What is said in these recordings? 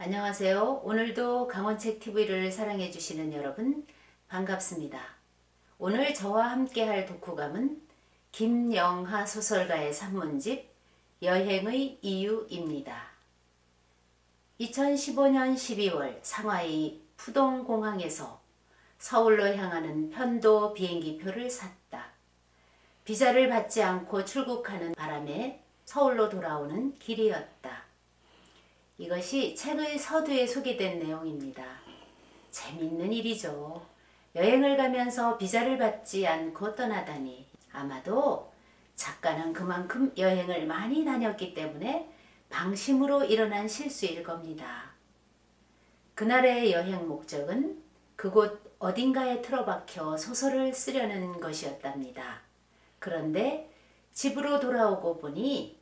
안녕하세요. 오늘도 강원책TV를 사랑해주시는 여러분 반갑습니다. 오늘 저와 함께 할 독후감은 김영하 소설가의 산문집 여행의 이유입니다. 2015년 12월 상하이 푸동공항에서 서울로 향하는 편도 비행기표를 샀다. 비자를 받지 않고 출국하는 바람에 서울로 돌아오는 길이었다. 이것이 책의 서두에 소개된 내용입니다. 재밌는 일이죠. 여행을 가면서 비자를 받지 않고 떠나다니. 아마도 작가는 그만큼 여행을 많이 다녔기 때문에 방심으로 일어난 실수일 겁니다. 그날의 여행 목적은 그곳 어딘가에 틀어박혀 소설을 쓰려는 것이었답니다. 그런데 집으로 돌아오고 보니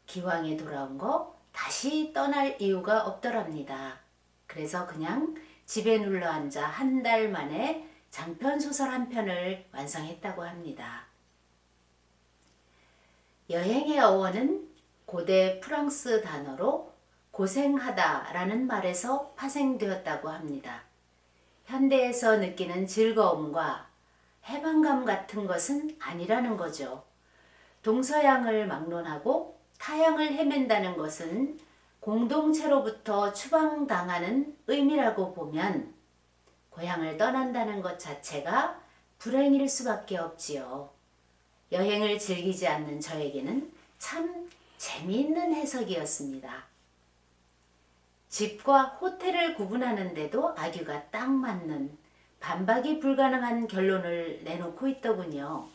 기왕에 돌아온 거 다시 떠날 이유가 없더랍니다. 그래서 그냥 집에 눌러앉아 한 달 만에 장편소설 한 편을 완성했다고 합니다. 여행의 어원은 고대 프랑스 단어로 고생하다 라는 말에서 파생되었다고 합니다. 현대에서 느끼는 즐거움과 해방감 같은 것은 아니라는 거죠. 동서양을 막론하고 타향을 헤맨다는 것은 공동체로부터 추방당하는 의미라고 보면 고향을 떠난다는 것 자체가 불행일 수밖에 없지요. 여행을 즐기지 않는 저에게는 참 재미있는 해석이었습니다. 집과 호텔을 구분하는데도 아규가 딱 맞는 반박이 불가능한 결론을 내놓고 있더군요.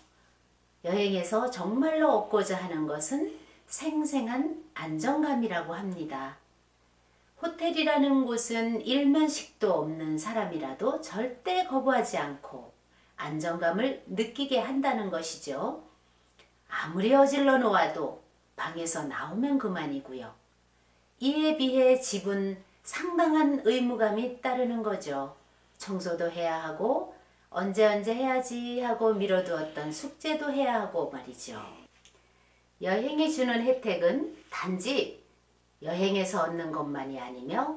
여행에서 정말로 얻고자 하는 것은 생생한 안정감이라고 합니다. 호텔이라는 곳은 일면식도 없는 사람이라도 절대 거부하지 않고 안정감을 느끼게 한다는 것이죠. 아무리 어질러 놓아도 방에서 나오면 그만이고요. 이에 비해 집은 상당한 의무감이 따르는 거죠. 청소도 해야 하고 언제 해야지 하고 미뤄두었던 숙제도 해야 하고 말이죠. 여행이 주는 혜택은 단지 여행에서 얻는 것만이 아니며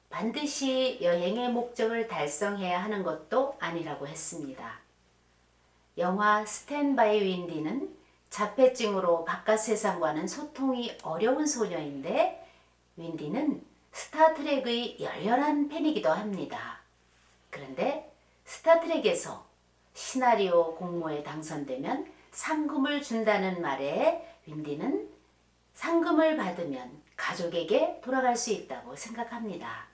반드시 여행의 목적을 달성해야 하는 것도 아니라고 했습니다. 영화 스탠 바이 윈디는 자폐증으로 바깥 세상과는 소통이 어려운 소녀인데 윈디는 스타트rek의 열렬한 팬이기도 합니다. 그런데 스타트rek에서 시나리오 공모에 당선되면 상금을 준다는 말에 윈디는 상금을 받으면 가족에게 돌아갈 수 있다고 생각합니다.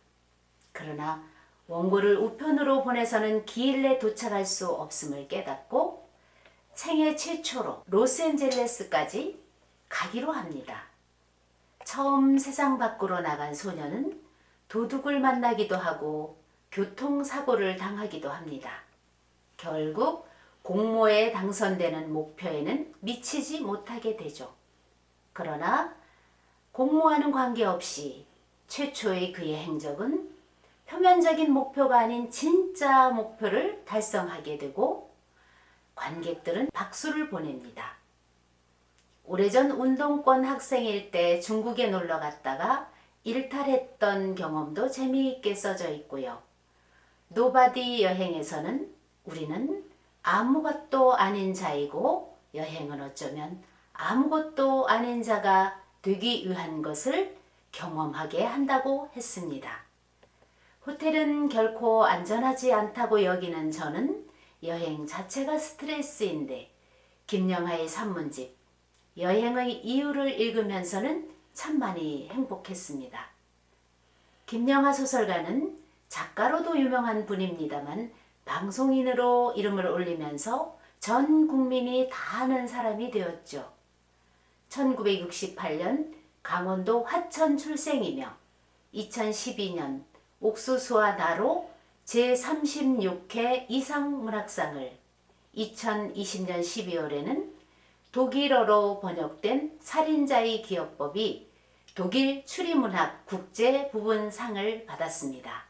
그러나 원고를 우편으로 보내서는 기일 내 도착할 수 없음을 깨닫고 생애 최초로 로스앤젤레스까지 가기로 합니다. 처음 세상 밖으로 나간 소녀는 도둑을 만나기도 하고 교통사고를 당하기도 합니다. 결국 공모에 당선되는 목표에는 미치지 못하게 되죠. 그러나 공모와는 관계없이 최초의 그의 행적은 표면적인 목표가 아닌 진짜 목표를 달성하게 되고 관객들은 박수를 보냅니다. 오래전 운동권 학생일 때 중국에 놀러 갔다가 일탈했던 경험도 재미있게 써져 있고요. 노바디 여행에서는 우리는 아무것도 아닌 자이고 여행은 어쩌면 아무것도 아닌 자가 되기 위한 것을 경험하게 한다고 했습니다. 호텔은 결코 안전하지 않다고 여기는 저는 여행 자체가 스트레스인데 김영하의 산문집 여행의 이유를 읽으면서는 참 많이 행복했습니다. 김영하 소설가는 작가로도 유명한 분입니다만 방송인으로 이름을 올리면서 전 국민이 다 아는 사람이 되었죠. 1968년 강원도 화천 출생이며 2012년 옥수수와 나로 제36회 이상문학상을 2020년 12월에는 독일어로 번역된 살인자의 기억법이 독일 추리문학 국제부분상을 받았습니다.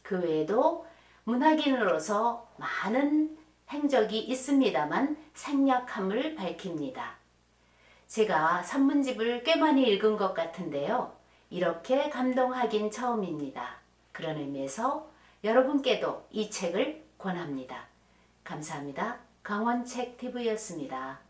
그 외에도 문학인으로서 많은 행적이 있습니다만 생략함을 밝힙니다. 제가 산문집을 꽤 많이 읽은 것 같은데요. 이렇게 감동하긴 처음입니다. 그런 의미에서 여러분께도 이 책을 권합니다. 감사합니다. 강원책TV였습니다.